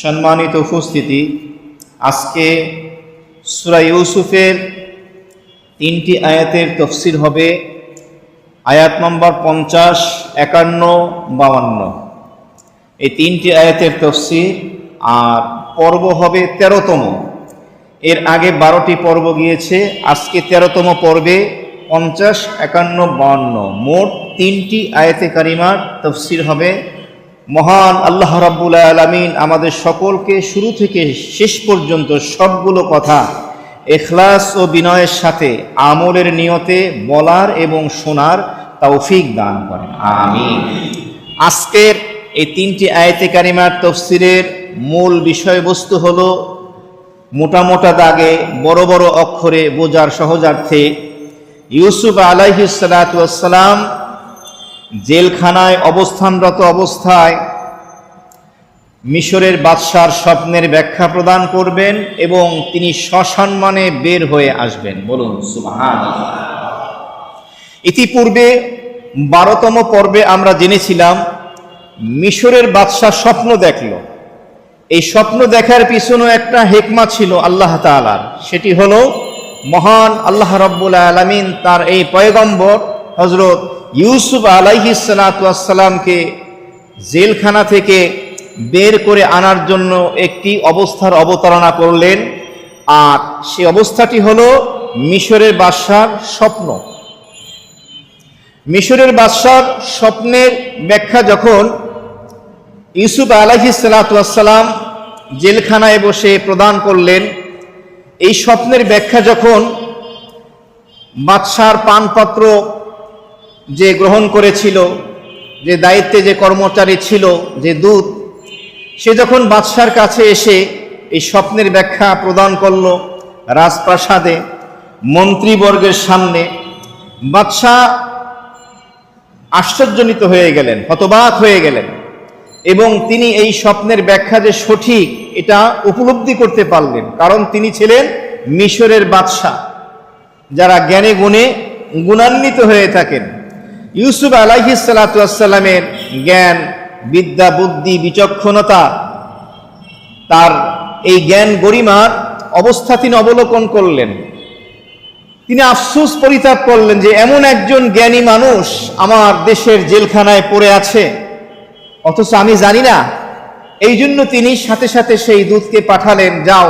সম্মানিত উপস্থিতি, আজকে সূরা ইউসুফের 3টি আয়াতের তাফসীর হবে। আয়াত নম্বর 50, 51, 52 এই 3টি আয়াতের তাফসীর। আর পর্ব হবে 13তম। এর আগে 12টি পর্ব গিয়েছে, আজকে 13তম পর্বে 50, 51, 52 মোট 3টি আয়াতে কারিমার তাফসীর হবে। মহান আল্লাহ রাব্বুল আলামিন আমাদের সকলকে শুরু থেকে শেষ পর্যন্ত সবগুলো কথা ইখলাস ও বিনয়ের সাথে আমলের নিয়তে বলার এবং শোনার তৌফিক দান করেন, আমিন। আজকের এই 3টি আয়াতে কারিমার তাফসীরের মূল বিষয়বস্তু হলো মোটা মোটা দাগে বড় বড় অক্ষরে বোঝার সহজার্থে ইউসুফ আলাইহিস সালাতু ওয়াস সালাম জেলখানায় অবস্থানরত অবস্থায় মিশরের বাদশার স্বপ্নের ব্যাখ্যা প্রদান করবেন এবং তিনি সসম্মানে বের হয়ে আসবেন। বলুন সুবহানাল্লাহ। ইতিপূর্বে 12তম পর্বে আমরা জেনেছিলাম মিশরের বাদশা স্বপ্ন দেখল। এই স্বপ্ন দেখার পিছনে একটা হিকমা ছিল আল্লাহ তাআলার, সেটি হলো মহান আল্লাহ রাব্বুল আলামিন তার এই পয়গম্বর হযরত ইউসুফ আলাইহিস সালাতু ওয়াস সালামকে জেলখানা থেকে বের করে আনার জন্য একটি অবস্থার অবতারণা করলেন। আর সেই অবস্থাটি হলো মিশরের বাদশার স্বপ্ন। মিশরের বাদশার স্বপ্নের ব্যাখ্যা যখন ইউসুফ আলাইহিস সালাতু ওয়াস সালাম জেলখানায় বসে প্রদান করলেন, এই স্বপ্নের ব্যাখ্যা যখন বাদশার পানপত্র যে গ্রহণ করেছিল, যে দায়িত্বে যে কর্মচারী ছিল, যে দূত, সে যখন বাদশার কাছে এসে এই স্বপ্নের ব্যাখ্যা প্রদান করল রাজপ্রাসাদে মন্ত্রীবর্গের সামনে, বাদশাহ আশ্চর্যজনিত হয়ে গেলেন, হতবাক হয়ে গেলেন এবং তিনি এই স্বপ্নের ব্যাখ্যা যে সঠিক এটা উপলব্ধি করতে পারলেন। কারণ তিনি ছিলেন মিশরের বাদশাহ, যারা জ্ঞানে গুণে গুণান্বিত হয়ে থাকেন। ইউসুফ আলাইহিস সালাতু ওয়াস সালামের জ্ঞান, বিদ্যা, বুদ্ধি, বিচক্ষণতা, তার এই জ্ঞান গরিমার অবস্থা তিনি অবলোকন করলেন। তিনি আফসোস পরিতাপ করলেন যে এমন একজন জ্ঞানী মানুষ আমার দেশের জেলখানায় পড়ে আছে, অথচ আমি জানি না। এই জন্য তিনি সাথে সাথে সেই দূতকে পাঠালেন, যাও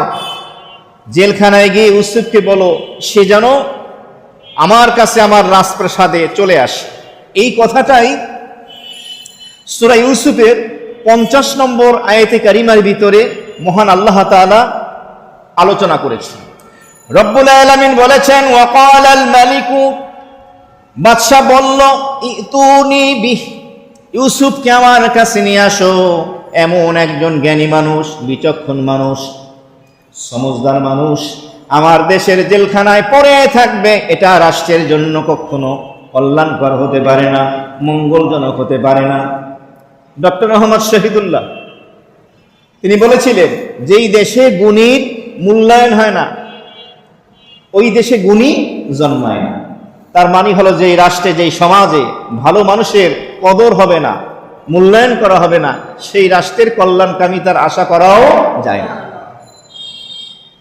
জেলখানায় গিয়ে ইউসুফকে বলো সে যেন আমার কাছে আমার রাজপ্রাসাদে চলে আসে। এই কথাটাই সূরা ইউসুফের 50 নম্বর আয়াতে কারিমার ভিতরে মহান আল্লাহ তাআলা আলোচনা করেছেন। রব্বুল আলামিন বলেছেন, ওয়াকালাল মালিকু, বাদশা বলল, ইতুনি বিহ, ইউসুফকে আমার কাছে নিয়ে আসো। এমন একজন জ্ঞানী মানুষ, বিচক্ষণ মানুষ, সমজদার মানুষ আমার দেশের জেলখানায় পড়ে থাকবে, এটা রাষ্ট্রের জন্য কখনো কল্যাণকর হতে পারে না, মঙ্গলজনক হতে পারে না। ডক্টর মোহাম্মদ শহীদুল্লাহ তিনি বলেছিলেন, যেই দেশে গুণীর মূল্যায়ন হয় না ওই দেশে গুণী জন্মায় না। তার মানে হলো যে রাষ্ট্রে, যেই সমাজে ভালো মানুষের কদর হবে না, মূল্যায়ন করা হবে না, সেই রাষ্ট্রের কল্যাণকামিতার আশা করাও যায় না।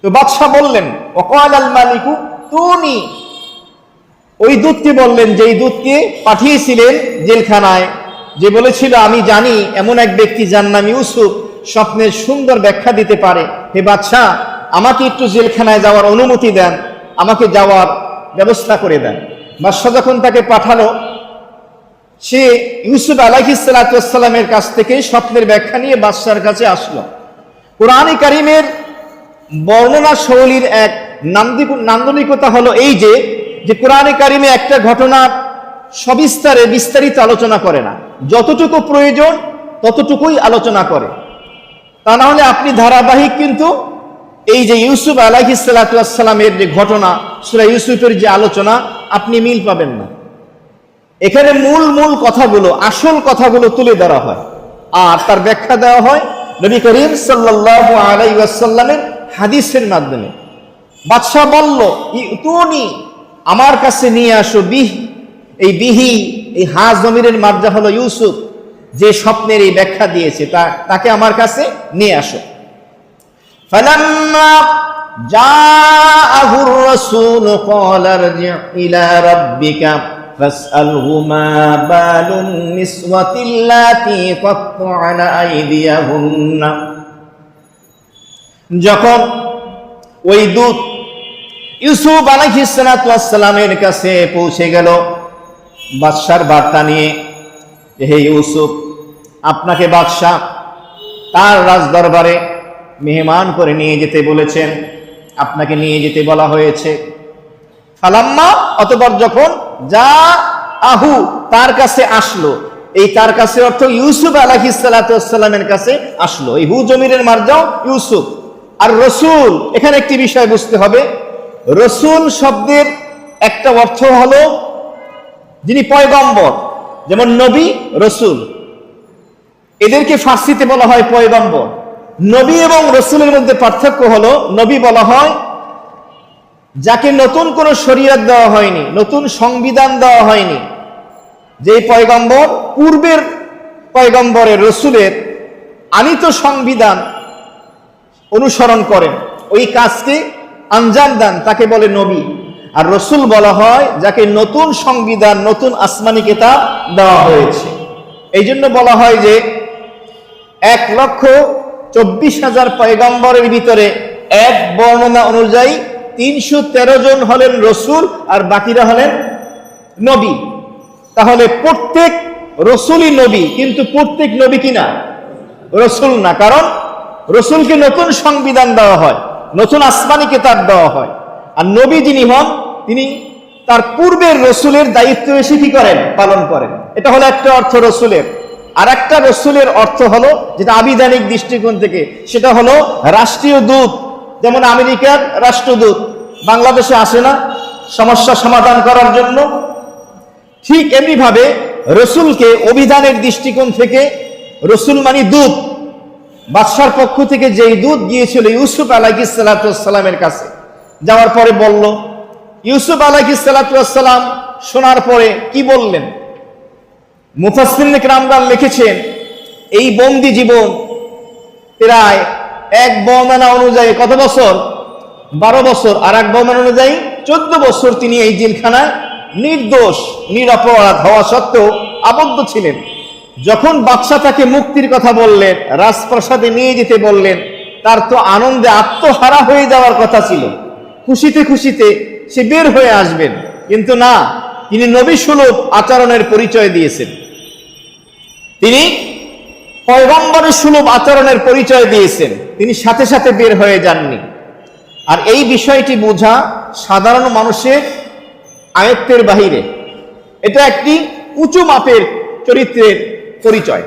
তো বাদশা বললেন, ওয়াকালাল মালিকু তুনি, ওই দূতকে বললেন, যেই দূতকে পাঠিয়েছিলেন জেলখানায়, যে বলেছিল আমি জানি এমন এক ব্যক্তি যার নাম ইউসুফ স্বপ্নের সুন্দর ব্যাখ্যা দিতে পারে, হে বাদশাহ আমাকে একটু জেলখানায় যাওয়ার অনুমতি দেন, আমাকে যাওয়ার ব্যবস্থা করে দেন। বাদশা যখন তাকে পাঠালো, সে ইউসুফ আলাইহিস সালাতু ওয়াস সালামের কাছ থেকে স্বপ্নের ব্যাখ্যা নিয়ে বাদশার কাছে আসলো। কোরআনে কারিমের বর্ণনা শৈলীর এক নান্দনিকতা হলো এই যে কোরআনে কারিমে একটা ঘটনার সবিস্তারে বিস্তারিত আলোচনা করে না, যতটুকু প্রয়োজন ততটুকুই আলোচনা করে। তা না হলে আপনি ধারাবাহিক কিন্তু এই যে ইউসুফ আলাইহিস সালাতু ওয়াস সালামের যে ঘটনা, সূরা ইউসুফের যে আলোচনা, আপনি মিল পাবেন না। এখানে মূল কথাগুলো, আসল কথাগুলো তুলে ধরা হয় আর তার ব্যাখ্যা দেওয়া হয় নবী করিম সাল্লাল্লাহু আলাইহি ওয়াসাল্লামের হাদিসের মাধ্যমে। বাদশা বলল, ইতুনি, আমার কাছে নিয়ে আসো, বিহ, এই বিহি, এই হা জমিরের মার্জা হলো ইউসুফ, যে স্বপ্নের এই ব্যাখ্যা দিয়েছে তাকে আমার কাছে নিয়ে আসো। ফালাম্মা জাআহুর রাসূল ক্বালা ইরজি' ইলা রাব্বিকা ফাসআলহু মা বালুন নিসওয়াতিল্লাতী ক্বাত্তা'না আইদিয়াহুন্না। যখন ওই দূত ইউসুফ আলাইহিস সালাতু ওয়াস সালামের কাছে পৌঁছে গেল বাদশার বার্তা নিয়ে, হে ইউসুফ, আপনাকে বাদশাহ তার রাজদরবারে মেহমান করে নিয়ে যেতে বলেছেন, আপনাকে নিয়ে যেতে বলা হয়েছে। ফালাম্মা, অতঃপর যখন, যা আহু, তার কাছে আসলো। এই তার কাছে অর্থ ইউসুফ আলাইহিস সালাতু ওয়াস সালামের কাছে আসলো। এই হু জমিরের মারজাও ইউসুফ। আর রসুল, এখানে একটি বিষয় বুঝতে হবে, রসুল শব্দের একটা অর্থ হলো যিনি পয়গম্বর, যেমন নবী, রসুল, এদেরকে ফার্সিতে বলা হয় পয়গম্বর। নবী এবং রসুলের মধ্যে পার্থক্য হলো, নবী বলা হয় যাকে নতুন কোনো শরীয়ত দেওয়া হয়নি, নতুন সংবিধান দেওয়া হয়নি। যে পয়গম্বর পূর্বের পয়গম্বরের, রসুলের আনিত সংবিধান অনুসরণ করেন, ওই কাজকে আঞ্জাম দেন, তাকে বলে নবী। আর রসুল বলা হয় যাকে নতুন সংবিধান, নতুন আসমানি কিতাব দেওয়া হয়েছে। এই জন্য বলা হয় যে 1,24,000 পয়গম্বরের ভিতরে এক বর্ণনা অনুযায়ী 313 জন হলেন রসুল আর বাকিরা হলেন নবী। তাহলে প্রত্যেক রসুলই নবী, কিন্তু প্রত্যেক নবী কিনা রসুল না, কারণ রসুলকে নতুন সংবিধান দেওয়া হয়, নতুন আসমানি কিতাব দেওয়া হয়। আর নবী যিনি হন, তিনি তার পূর্বের রসুলের দায়িত্ব এসে কি করেন, পালন করেন। এটা হলো একটা অর্থ রসুলের। আর একটা রসুলের অর্থ হলো, যেটা আবিধানিক দৃষ্টিকোণ থেকে, সেটা হলো রাষ্ট্রীয় দূত। যেমন আমেরিকার রাষ্ট্রদূত বাংলাদেশে আসে না সমস্যা সমাধান করার জন্য, ঠিক এমনি ভাবে রসুলকে অভিধানের দৃষ্টিকোণ থেকে রসুল মানে দূত। বাদশার পক্ষ থেকে যেই দূত গিয়েছিল ইউসুফ আলাইহিস সালাতু ওয়াস সালামের কাছে, যাওয়ার পরে বলল, ইউসুফ আলাইহিস সালাতু ওয়াস সালাম শোনার পরে কি বললেন? মুফাসসিরিন কিরামগণ লিখেছেন, এই বন্দি জীবন প্রায় এক বর্ণনা অনুযায়ী কত বছর? 12 বছর। আর এক বর্ণনা অনুযায়ী 14 বছর তিনি এই জেলখানায় নির্দোষ নিরপরাধ হওয়া সত্ত্বেও আবদ্ধ ছিলেন। যখন বাদশা তাকে মুক্তির কথা বললেন, রাজপ্রাসাদে নিয়ে যেতে বললেন, তার তো আনন্দে আত্মহারা হয়ে যাওয়ার কথা ছিল, খুশিতে খুশিতে সে বের হয়ে আসবেন। কিন্তু না, তিনি নবী সুলভ আচরণের পরিচয় দিয়েছেন, তিনি পয়গম্বরের সুলভ আচরণের পরিচয় দিয়েছেন, তিনি সাথে সাথে বের হয়ে যাননি। আর এই বিষয়টি বোঝা সাধারণ মানুষের আয়ত্তের বাহিরে। এটা একটি উঁচু মাপের চরিত্রের পরিচয়।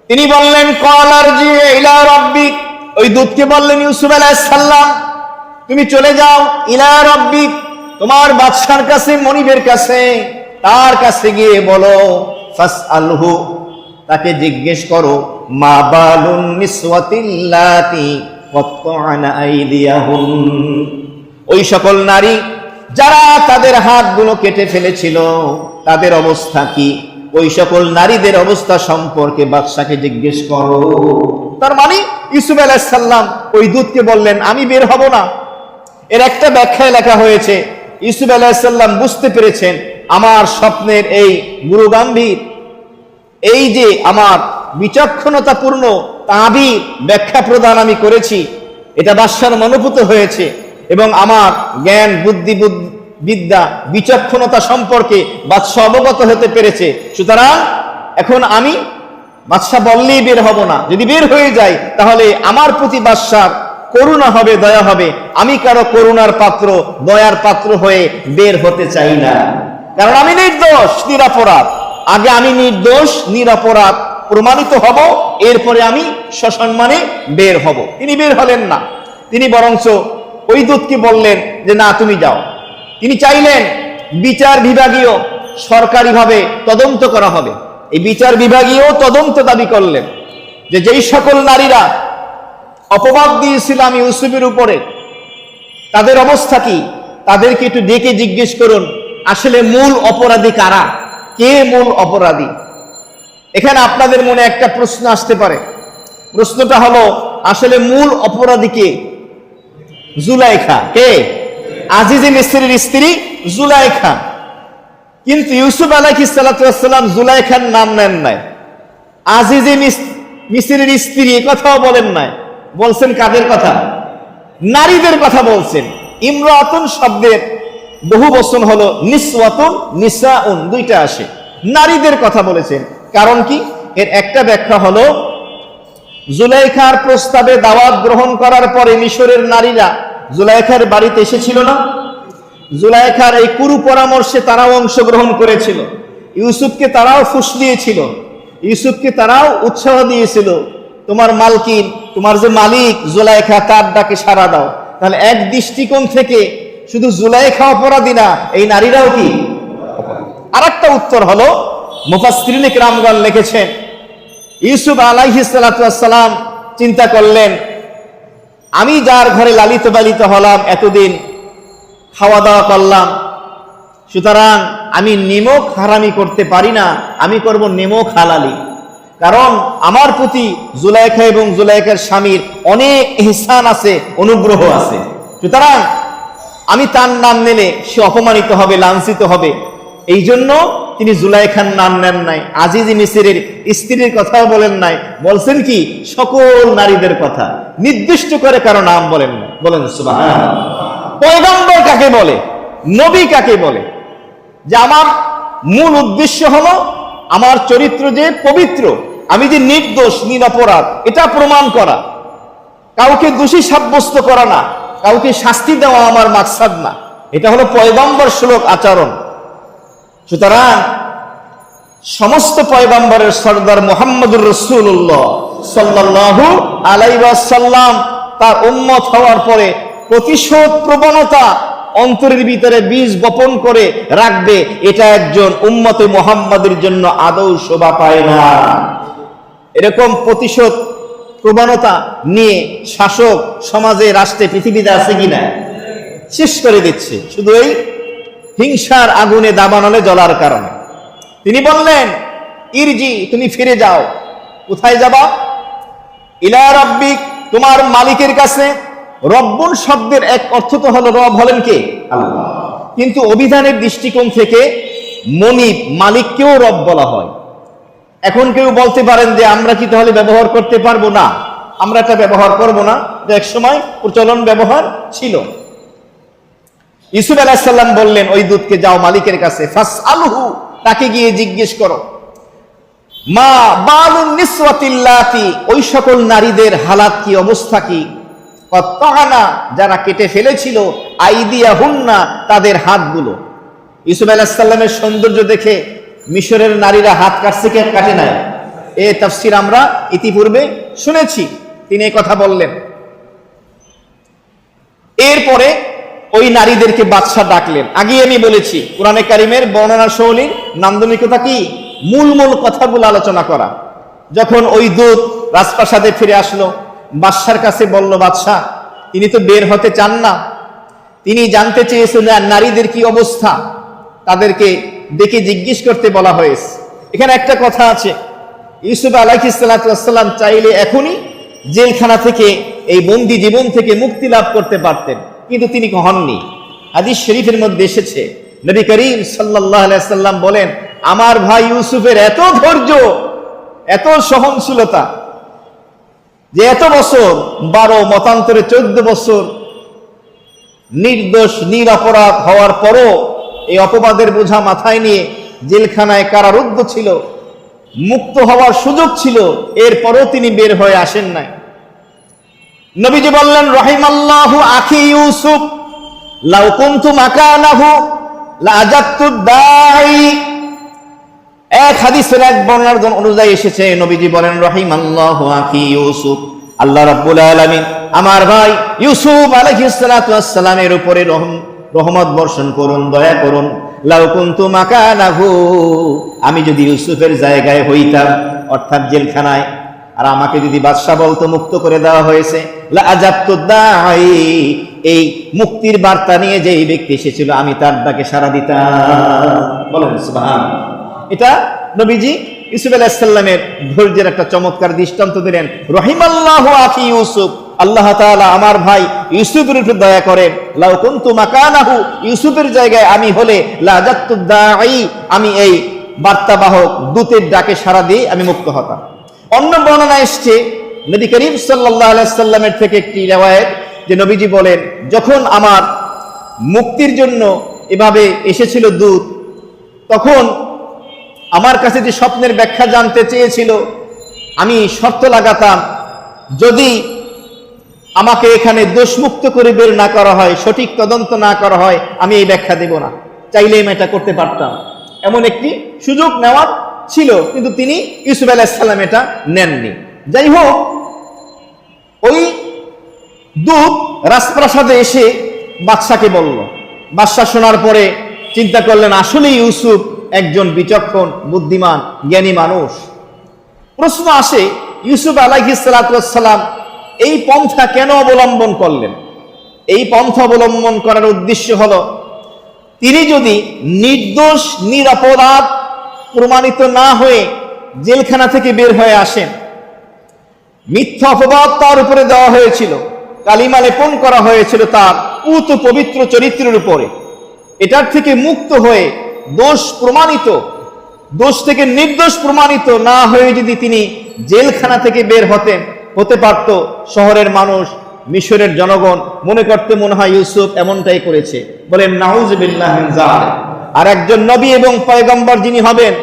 তিনি বললেন, ক্বালা ইরজি' ইলা রাব্বিক, ওই দূতকে বললেন ইউসুফ আলাইহিস সালাম, তুমি চলে যাও, ইলা রাব্বিক, তোমার বাদশার কাছে, মনিবের কাছে, তার কাছে গিয়ে বলো, ফাসআলহু, তাকে জিজ্ঞেস করো, মা বালুন নিসওয়াতিল্লাতী ক্বাত্তা'না আইদিয়াহুন, ওই সকল নারী যারা তাদের হাতগুলো কেটে ফেলেছিল, তাদের অবস্থা কি? ওই সকল নারীদের অবস্থা সম্পর্কে বাদশাকে জিজ্ঞেস করো। তার মানে ইউসুফ আলাইহিস সালাম ওই দূতকে বললেন, আমি বের হব না। এর একটা ব্যাখ্যায় লেখা হয়েছে, ইউসুফ আলাইহিস সালাম বুঝতে পেরেছেন আমার স্বপ্নের এই গুরুগম্ভীর, এই যে আমার বিচক্ষণতাপূর্ণ তাবির ব্যাখ্যা প্রদান আমি করেছি, এটা বাদশার মনোভূত হয়েছে এবং আমার জ্ঞান, বুদ্ধি, বিদ্যা, বিচক্ষণতা সম্পর্কে বাদশা অবগত হতে পেরেছে। সুতরাং এখন আমি বাদশা বললেই বের হব না। যদি বের হয়ে যাই তাহলে আমার প্রতি বাদশার করুণা হবে, দয়া হবে। আমি কারো করুণার পাত্র, দয়ার পাত্র হয়ে বের হতে চাই না, কারণ আমি নির্দোষ নিরপরাধ। আগে আমি নির্দোষ নিরপরাধ প্রমাণিত হব, এরপরে আমি সসম্মানে বের হব। তিনি বের হলেন না, তিনি বরঞ্চ ওই দূতকে বললেন যে না, তুমি যাও। তিনি চাইলেন বিচার বিভাগীয় সরকারিভাবে তদন্ত করা হবে। এই বিচার বিভাগীয় তদন্ত দাবি করলেন যে যেই সকল নারীরা অপবাদ দিয়েছিলাম ইউসুফের উপরে, তাদের অবস্থা কি? তাদেরকে একটু ডেকে জিজ্ঞেস করুন আসলে মূল অপরাধী কারা, কে মূল অপরাধী। এখানে আপনাদের মনে একটা প্রশ্ন আসতে পারে। প্রশ্নটা হলো, আসলে মূল অপরাধী কে? জুলাইখা। কে? আজিজে মিসরির স্ত্রী জুলাইখা। কিন্তু ইউসুফ আলাইহিস সালাতু ওয়াস সালাম জুলাইখার নাম নেন নাই, আজিজে মিসরির স্ত্রী এই কথাও বলেন নাই। বলছেন কাদের কথা? নারীদের কথা বলছেন। ইমরাতুন শব্দের বহু বচন হলো নিসওয়াতুন, নিসাউন, দুইটা আসে। নারীদের কথা বলেছেন। কারণ কি? এর একটা ব্যাখ্যা হলো, জুলাইখার প্রস্তাবে দাওয়াত গ্রহণ করার পরে মিশরের নারীরা জুলাইখার বাড়িতে এসেছিল না? জুলাইখার এই কুরু পরামর্শে তারাও অংশগ্রহণ করেছিল। ইউসুফকে তারাও ফুস দিয়েছিল, ইউসুফকে তারাও উৎসাহ দিয়েছিল, তোমার মালকিন, তোমার যে মালিক জুলাইখা, তার ডাকে সাড়া দাও। তাহলে এক দৃষ্টিকোণ থেকে শুধু জুলাইখা অপরাধী না, এই নারীরাও কি? আর একটা উত্তর হলো, মুফাসসিরিনে কিরামগণ লিখেছেন, ইউসুফ আলাইহিস সালাতু ওয়াস সালাম চিন্তা করলেন, আমি যার ঘরে লালিত পালিত হলাম, এতদিন খাওয়া দাওয়া করলাম, সুতরাং আমি নিমক হারামি করতে পারি না, আমি করব নিমক হালালি। কারণ আমার প্রতি জুলাইখা এবং জুলাইখার স্বামীর অনেক ইহসান আছে, অনুগ্রহ আছে। সুতরাং আমি তার নাম নিলে সে অপমানিত হবে, লাঞ্ছিত হবে। এই জন্য তিনি জুলাইখার নাম নেন নাই, আজিজি মিসরের স্ত্রীর কথাও বলেন নাই। বলছেন কি? সকল নারীদের কথা নির্দিষ্ট করে কারো নাম বলেন না। বলেন সুবহানাল্লাহ। পয়গম্বর কাকে বলে? নবী কাকে বলে? যে আমার মূল উদ্দেশ্য হলো আমার চরিত্র যে পবিত্র, আমি যে নির্দোষ, নিরপরাধ, এটা প্রমাণ করা, কাউকে দোষী সাব্যস্ত করা না, কাউকে শাস্তি দেওয়া আমার মাকসাদ না। এটা হলো পয়গম্বর সুলভ আচরণ। সুতরাং সমস্ত পয়গম্বরের সরদার মুহাম্মদুর রাসূলুল্লাহ সাল্লাল্লাহু আলাইহি ওয়াসাল্লাম তার উম্মত হওয়ার পরে প্রতিশোধ প্রবণতা অন্তরের ভিতরে বীজ বপন করে রাখবে, এটা একজন উম্মতে মুহাম্মাদের জন্য আদৌ শোভা পায় না। এরকম প্রতিশোধ প্রবণতা নিয়ে শাসক সমাজে, রাষ্ট্রে, পৃথিবীতে আছে কিনা? শেষ করে দিচ্ছে শুধু এই হিংসার আগুনে দাবানলে জ্বলার কারণে। তিনি বললেন, ইরজি, তুমি ফিরে যাও। কোথায় যাবা? ইলা রাব্বিক, তোমার মালিকের কাছে। রব্বুন শব্দের এক অর্থ তো হলো, রব হলেন কে? আল্লাহ। কিন্তু অভিধানের দৃষ্টিকোণ থেকে মনিব, মালিককেও রব বলা হয়। এখন কেউ বলতে পারেন যে আমরা কি তাহলে ব্যবহার করতে পারবো না? আমরা এটা ব্যবহার করব না, এক সময় প্রচলন ব্যবহার ছিল। ইউসুফ আলাইহিস সালাম বললেন ওই দূতকে, যাও মালিকের কাছে, ফাসআলহু, তাকে গিয়ে জিজ্ঞেস করো, মা বালুন নিসওয়াতিল্লাতি, ওই সকল নারীদের হালাত কি, অবস্থা কি, কত্তানা, যারা কেটে ফেলেছিল, আইদিয়াহুন্না, তাদের হাতগুলো। ইউসুফ আলাইহিস সালামের সৌন্দর্য দেখে মিশরের নারীরা হাত কাটছে, কে কাটে নাই? এই তাফসীর আমরা ইতিপূর্বে শুনেছি। তিনি এই কথা বললেন। এরপরে ওই নারীদেরকে বাদশা ডাকলেন। আগে আমি বলেছি কোরআনে কারিমের বর্ণনা শৈলীর নান্দনিকতা কি? মূল মূল কথাগুলো আলোচনা করা। যখন ওই দূত রাজপ্রাসাদে ফিরে আসলো, বাদশার কাছে বলল, বাদশা, তিনি তো বের হতে চান না, তিনি জানতে চেয়েছিলেন নারীদের কি অবস্থা, তাদেরকে ডেকে জিজ্ঞেস করতে বলা হয়েছে। এখানে একটা কথা আছে, ইউসুফ আলাইহিস সালাতু ওয়াস সালাম চাইলে এখনই জেলখানা থেকে, এই বন্দী জীবন থেকে মুক্তি লাভ করতে পারতেন, কিন্তু তিনি হননি। হাদিস শরীফের মধ্যে এসেছে, নবী করিম সাল্লাল্লাহু আলাইহি সাল্লাম বলেন, আমার ভাই ইউসুফের এত ধৈর্য, এত সহনশীলতা, যে এত বছর, 12 মতান্তরে 14 বছর নির্দোষ নিরপরাধ হওয়ার পরও এই অপবাদের বোঝা মাথায় নিয়ে জেলখানায় কারারুদ্ধ ছিল, মুক্ত হওয়ার সুযোগ ছিল, এরপরও তিনি বের হয়ে আসেন নাই। নবীজি বললেন, রহিমাল্লাহু আখি ইউসুফ, লাউ কুনতু মাকানাহু লাআজাতু দাই। এক হাদিসের এক বর্ণনার অনুযায়ী এসেছে, নবীজি বলেন, রহিমাল্লাহু আখি ইউসুফ, আল্লাহ রাব্বুল আলামিন আমার ভাই ইউসুফ আলাইহিস সালাতু ওয়াস সালামের উপরে রহমত বর্ষণ করুন, দয়া করুন। লাউ কুনতু মাকানাহু, আমি যদি ইউসুফের জায়গায় হইতাম, অর্থাৎ জেলখানায়, আর আমাকে যদি বাদশা বলতো মুক্ত করে দেওয়া হয়েছে, লাআজাতু দাই, এই মুক্তির বার্তা নিয়ে যে এই ব্যক্তি এসেছিল, আমি তার ডাকে সাড়া দিতাম। বলেন সুবহানাল্লাহ। এটা নবীজি ইউসুফ আলাইহিস সালামের ধৈর্যের একটা চমৎকার দৃষ্টান্ত দিলেন। রহিমাল্লাহু আখি ইউসুফ, আল্লাহ তাআলা আমার ভাই ইউসুফের উপর দয়া করেন। লাউ কুনতু মাকানাহু, ইউসুফের জায়গায় আমি হলে লাজাত্তু দাঈ, আমি এই বার্তাবাহক দূতের ডাকে সাড়া দিয়ে আমি মুক্ত হতাম। অন্য বর্ণনা এসছে নবী করিম সাল্লাল্লাহু আলাইহি সাল্লামের থেকে একটি riwayat, যে নবীজি বলেন, যখন আমার মুক্তির জন্য এভাবে এসেছিল দূত, তখন আমার কাছে যে স্বপ্নের ব্যাখ্যা জানতে চেয়েছিল, আমি শর্ত লাগাতাম, যদি আমাকে এখানে দোষমুক্ত করে বের না করা হয়, সঠিক তদন্ত না করা হয়, আমি এই ব্যাখ্যা দেব না। চাইলে আমি এটা করতে পারতাম, এমন একটি সুযোগ নেওয়ার ছিল, কিন্তু তিনি ইউসুফ আলাইহিস সালাম এটা নেননি। যাই হোক, ওই দূত রাজপ্রাসাদে এসে বাদশাকে বলল। বাদশা শোনার পরে চিন্তা করলেন, আসলে ইউসুফ একজন বিচক্ষণ, বুদ্ধিমান, জ্ঞানী মানুষ। প্রশ্ন আসে, ইউসুফ আলাইহিস সালাতু ওয়াস সালাম এই পন্থা কেন অবলম্বন করলেন? এই পন্থা অবলম্বন করার উদ্দেশ্য হলো, তিনি যদি নির্দোষ নিরপরাধ প্রমাণিত না হয়ে জেলখানা থেকে বের হয়ে আসেন, মিথ্যা অপবাদ তার উপরে দেওয়া হয়েছিল, কালিমা লেপন করা হয়েছিল তার পুত পবিত্র চরিত্রের উপরে, এটার থেকে মুক্ত হয়ে দোষ থেকে নির্দোষ প্রমাণিত না হয়ে যদি তিনি জেলখানা থেকে বের হতে পারত, শহরের মানুষ, মিশরের জনগণ মনে করতে মনে হয় ইউসুফ এমনটাই করেছে। বলেন নাউজুবিল্লাহ মিন যালিক। আর একজন নবী এবং পয়গম্বর যিনি হবেন,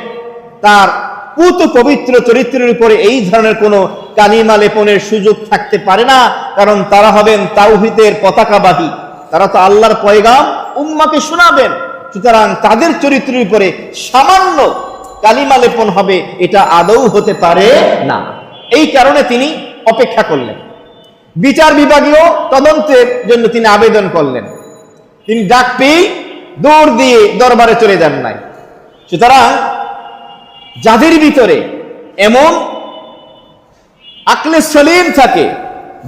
তার পুত পবিত্র চরিত্রের উপরে এই ধরনের কোনো কালিমা লেপনের সুযোগ থাকতে পারে না, কারণ তারা হবেন তাওহীদের পতাকাবাহী, তারা তো আল্লাহর পয়গাম উম্মাকে শোনাবেন। সুতরাং তাদের চরিত্রের উপরে সামান্য কালিমা লেপন হবে, এটা আদৌ হতে পারে না। এই কারণে তিনি অপেক্ষা করলেন। বিচার বিভাগীয় তদন্তের জন্য তিনি আবেদন করলেন। তিনি ডাক পেয়ে দৌড় দিয়ে দরবারে চলে যান নাই। সুতরাং যাদের ভিতরে এমন আকলে সলিম থাকে,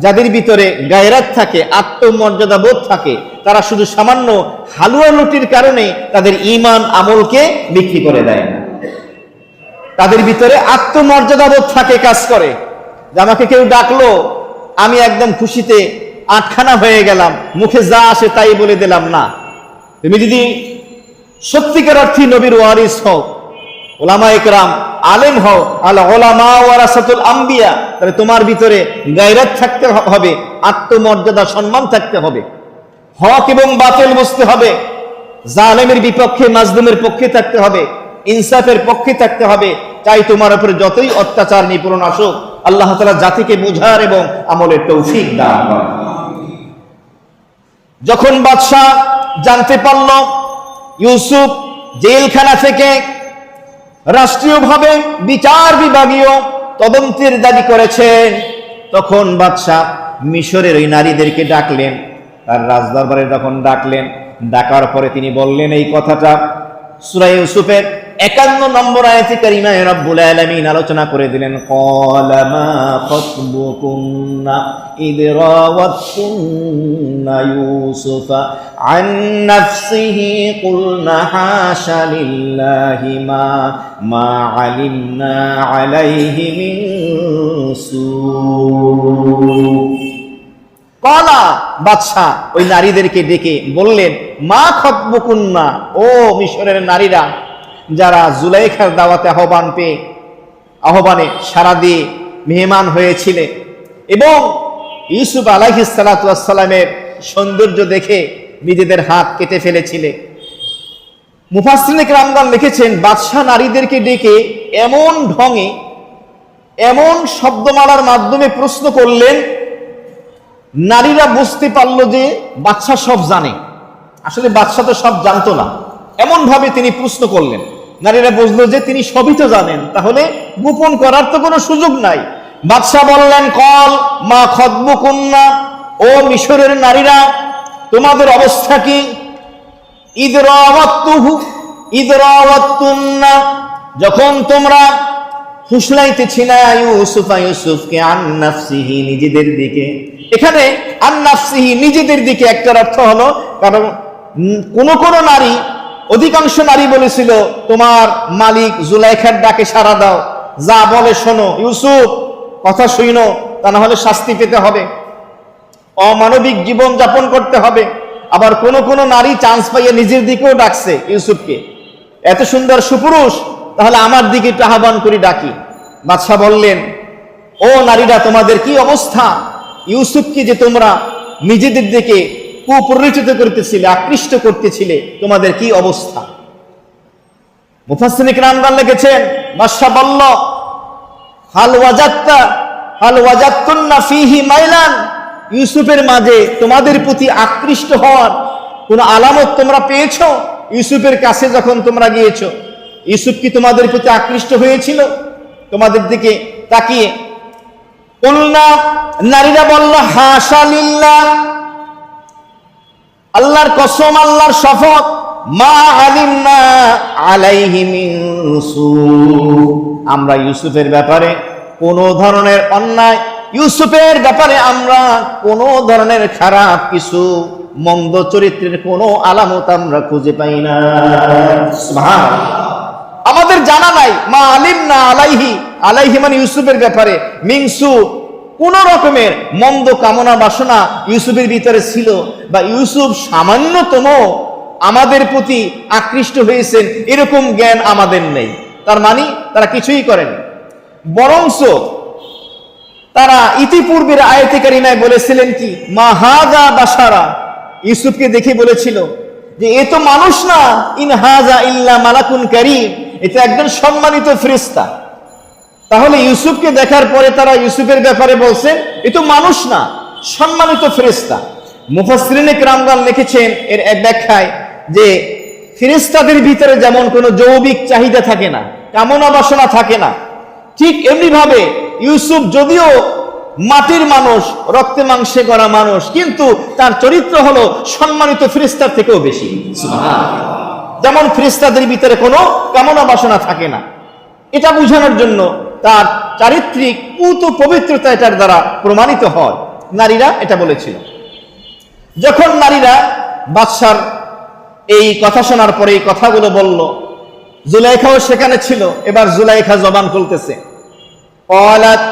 যাদের ভিতরে গায়রাত থাকে, আত্মমর্যাদা বোধ থাকে, তারা শুধু সামান্য হালুয়া লুটির কারণে তাদের ঈমান আমলকে বিক্রি করে দেয় না। তাদের ভিতরে আত্মমর্যাদা বোধ থাকে, কাজ করে যে আমাকে কেউ ডাকলো, আমি একদম খুশিতে আটখানা হয়ে গেলাম, মুখে যা আসে তাই বলে দিলাম না। তুমি যদি সত্যিকার অর্থে নবীর ওয়ারিস হও, ওলামা ইকরাম আলেম হও, আল উলামা ওয়ারাসাতুল আম্বিয়া, তাহলে তোমার ভিতরে গায়রাত থাকতে হবে, আত্মমর্যাদা সম্মান থাকতে হবে, হক এবং বাতিল বুঝতে হবে, জালেমের বিপক্ষে মাজলুমের পক্ষে থাকতে হবে, ইনসাফের পক্ষে থাকতে হবে। চাই তোমার উপরে যতই অত্যাচার নিপীড়ন আসুক, আল্লাহ তাআলা জাতিকে বুঝার এবং আমলের তৌফিক দান করেন। যখন বাদশা জানতে পারল ইউসুফ জেলখানা থেকে রাষ্ট্রীয়ভাবে বিচার বিভাগীয় তদন্তের দাবি করেছেন, তখন বাদশা মিশরের ওই নারীদেরকে ডাকলেন, তার রাজদরবারে যখন ডাকলেন, ডাকার পরে তিনি বললেন এই কথাটা। সূরা ইউসুফের 51 নম্বর আয়াতে কারিমায় রব্বুল আলামিন আলোচনা করে দিলেন, ক্বালা মা খাতবুকুন্না ইদ রাওয়াতুন্না ইউসুফা আন নাফসিহি কুলনা হাশা লিল্লাহি মা আলিমনা আলাইহি মিন সু। ক্বালা, বাদশা ওই নারীদেরকে ডেকে বললেন, মা খাতবুকুন্না, ও মিশরের নারীরা, যারা জুলাইখার দাওয়াতে আহ্বানে সাড়া দিয়ে মেহমান হয়েছিলে এবং ইউসুফ আলাইহিস সালাতু ওয়াস সালামের সৌন্দর্য দেখে নিজেদের হাত কেটে ফেলেছিলে। মুফাসসিরিনে কেরামগণ লিখেছেন, বাদশা নারীদেরকে ডেকে এমন ঢঙে, এমন শব্দমালার মাধ্যমে প্রশ্ন করলেন, নারীরা বুঝতে পারল যে বাদশা সব জানে। আসলে বাদশা তো সব জানতো না, এমন ভাবে তিনি প্রশ্ন করলেন, নারীরা বুঝলো যে তিনি সবই তো জানেন, তাহলে গোপন করার তো কোনো সুযোগ নাই। বাদশা বললেন, কল মা খাতবুকুন্না, ও মিশরের নারীরা, তোমাদের অবস্থা কি? ইদ রাওয়াতুন্না, যখন তোমরা ফুসলাইতেছিলা ইউসুফকে আন নাফসিহি, নিজেদের দিকে। এখানে আন নাফসিহি নিজেদের দিকে একটার অর্থ হলো, কারণ কোন নারী, অধিকাংশ নারী বলেছিল তোমার মালিক জুলাইখার ডাকে সাড়া দাও, যা বলে শোনো, ইউসুফ কথা শুনো, তা না হলে শাস্তি পেতে হবে, অমানবিক জীবন যাপন করতে হবে। আবার কোন কোন নারী চান্স পাইয়ে নিজের দিকেও ডাকছে ইউসুফকে, এত সুন্দর সুপুরুষ, তাহলে আমার দিকে একটু আহ্বান করে ডাকি। বাদশাহ বললেন, ও নারীরা, তোমাদের কি অবস্থা? ইউসুফকে যে তোমরা নিজেদের দিকে কুপরিচিত করতেছিলে, আকৃষ্ট করতেছিলে, তোমাদের কি অবস্থা? মুফাসসিরিন কিরামগণ লিখেছেন, বাদশাহ বলল, হাল ওয়াজাদতুন্না ফীহি মাইলান, ইউসুফের মাঝে তোমাদের প্রতি আকৃষ্ট হওয়ার কোন আলামত তোমরা পেয়েছো? ইউসুফের কাছে যখন তোমরা গিয়েছো, ইউসুফ কি তোমাদের প্রতি আকৃষ্ট হয়েছিল তোমাদের দিকে তাকিয়ে? কুলনা, নারীরা বলল, হাশা লিল্লাহ, আল্লাহর কসম, আল্লাহর শপথ, মা আলিমনা আলাইহি মিন সু, আমরা ইউসুফের ব্যাপারে কোন ধরনের অন্যায়, ইউসুফের ব্যাপারে আমরা কোন ধরনের খারাপ কিছু, মন্দ চরিত্রের কোন আলামত আমরা খুঁজে পাই না। সুবহানাল্লাহ, আমাদের জানা নাই। মা আলিমনা আলাইহি, আলাইহি মানে ইউসুফের ব্যাপারে, মিনসু কোন রকমের মন্দ কামনা বাসনা ইউসুফের ভিতরে ছিল, বা ইউসুফ সামান্যতম আমাদের প্রতি আকৃষ্ট হয়েছেন এরকম জ্ঞান আমাদের নেই। তার মানে তারা কিছুই করেনি, বরঞ্চ তারা ইতিপূর্বের আয়াতে কারিমায় বলেছিলেন কি, মা হাযা বাশারা, ইউসুফকে দেখে বলেছিল যে এ তো মানুষ না, ইন হাযা ইল্লা মালাকুন কারীম, এটা একজন সম্মানিত ফেরেশতা। তাহলে ইউসুফকে দেখার পরে তারা ইউসুফের ব্যাপারে বলছেন এ তো মানুষ না, সম্মানিত ফেরেশতা। মুফাসসিরিন কিরামগণ লিখেছেন এর এক ব্যাখ্যায় যে ফেরেশতাদের ভিতরে যেমন কোনো যৌবিক চাহিদা থাকে না, কামনা বাসনা থাকে না, ঠিক এমনি ভাবে ইউসুফ যদিও মাটির মানুষ, রক্তে মাংসে গড়া মানুষ, কিন্তু তার চরিত্র হলো সম্মানিত ফেরেশতার থেকেও বেশি। সুবহানাল্লাহ, যেমন ফেরেশতাদের ভিতরে কোনো কামনা বাসনা থাকে না, এটা বোঝানোর জন্য তার চারিত্রিক পুত পবিত্রতা এটার দ্বারা প্রমাণিত হয়। নারীরা এটা বলেছিল। যখন নারীরা বাদশার এই কথা শোনার পরে এই কথাগুলো বলল, জুলাইখাও সেখানে ছিল। এবার জুলাইখা জবান খুলতেছে, ক্বালাত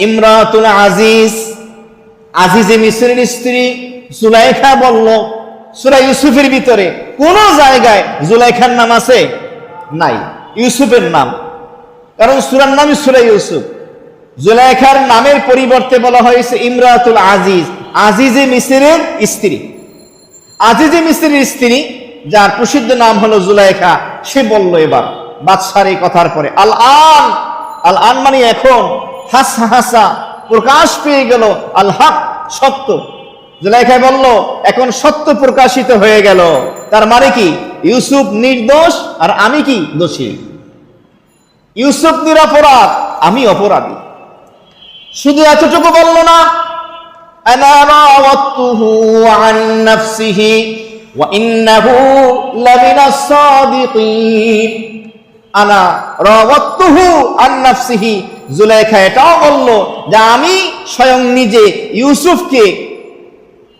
ইমরাতুল আজিজ, আজিজে মিসরের স্ত্রী জুলাইখা বলল। সূরা ইউসুফের ভিতরে কোন জায়গায় জুলাইখার নাম আছে? নাই, ইউসুফের নাম, কারণ সূরার নামই সূরা ইউসুফ। জুলাইখার নামের পরিবর্তে বলা হয়েছে ইমরাতুল আজিজ, আজিজে মিসরের স্ত্রী। আজিজে মিসরের স্ত্রী, যার প্রসিদ্ধ নাম হলো জুলাইখা, সে বলল এবার বাদশার এই কথার পরে, আল আন, আল আন মানে এখন, হাসা হাসা প্রকাশ পেয়ে গেল, আল হক সত্য। জুলাইখা বলল এখন সত্য প্রকাশিত হয়ে গেল। তার মানে কি? ইউসুফ নির্দোষ আর আমি কি দোষী। ইউসুফ নিরপরাধ, আমি অপরাধী। শুধু এতটুকু বলল না, আনা রাওয়াতুহু আন নাফসিহি ওয়া ইন্নাহু লামিনাস সাদিকিন। আনা রাওয়াতুহু আন নাফসিহি, জুলাইখা এটাও বলল যে আমি স্বয়ং নিজে ইউসুফকে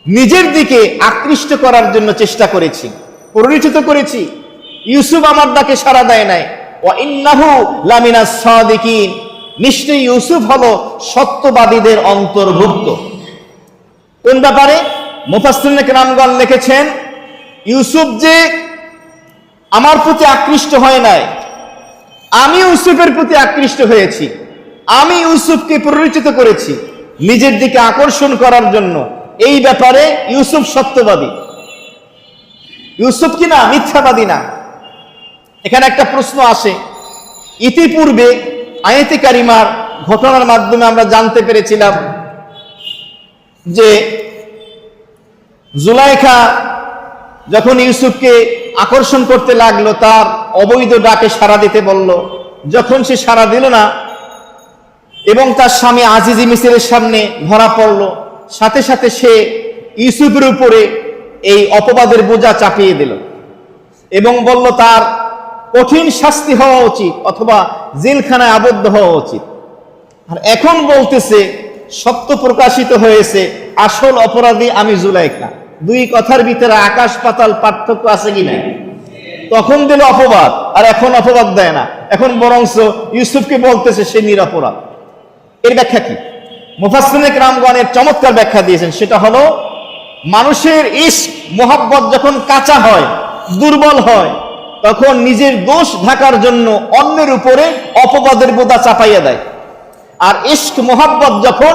নিজের দিকে আকৃষ্ট করার জন্য চেষ্টা করেছি, পরিচিত করেছি। ইউসুফ আমার ডাকে সাড়া দেয় নাই। ওয়া ইন্নাহু লামিনাস সাদিকিন, নিশ্চয়ই ইউসুফ হলো সত্যবাদীদের অন্তর্ভুক্ত। কোন ব্যাপারে? মুফাসসিরিন কিরামগণ লিখেছেন, ইউসুফ যে আমার প্রতি আকৃষ্ট হয় নাই, আমি ইউসুফের প্রতি আকৃষ্ট হয়েছি। আমি ইউসুফকে পরিচিত করেছি নিজের দিকে আকর্ষণ করার জন্য। এই ব্যাপারে ইউসুফ সত্যবাদী, ইউসুফ কি না মিথ্যাবাদী না। এখানে একটা প্রশ্ন আসে, ইতিপূর্বে আয়াতে কারিমার ঘটনার মাধ্যমে আমরা জানতে পেরেছিলাম যে জুলাইখা যখন ইউসুফকে আকর্ষণ করতে লাগলো, তার অবৈধ ডাকে সাড়া দিতে বলল। যখন সে সাড়া দিল না এবং তার স্বামী আজিজে মিসরের সামনে ধরা পড়ল, সাথে সাথে সে ইউসুফের উপরে এই অপবাদের বোঝা চাপিয়ে দিল এবং বলল তার কঠিন শাস্তি হওয়া উচিত অথবা জেলখানায় আবদ্ধ হওয়া উচিত। আর এখন বলতেছে সত্য প্রকাশিত হয়েছে, আসল অপরাধী আমি জুলাইখা। দুই কথার ভিতরে আকাশ পাতাল পার্থক্য আছে কি না? তখন দিল অপবাদ, আর এখন অপবাদ দেয় না, এখন বরংস ইউসুফকে বলতেছে সে নিরপরাধ। এর ব্যাখ্যা কি? মুফাসসিরিনে কেরামগণের চমৎকার ব্যাখ্যা দিয়েছেন। সেটা হলো, মানুষের ইশক মোহাব্বত যখন কাঁচা হয়, দুর্বল হয়, তখন নিজের দোষ ঢাকার জন্য অন্যের উপরে অপবাদের বোঝা চাপাইয়া দেয়। আর ইশক মোহাব্বত যখন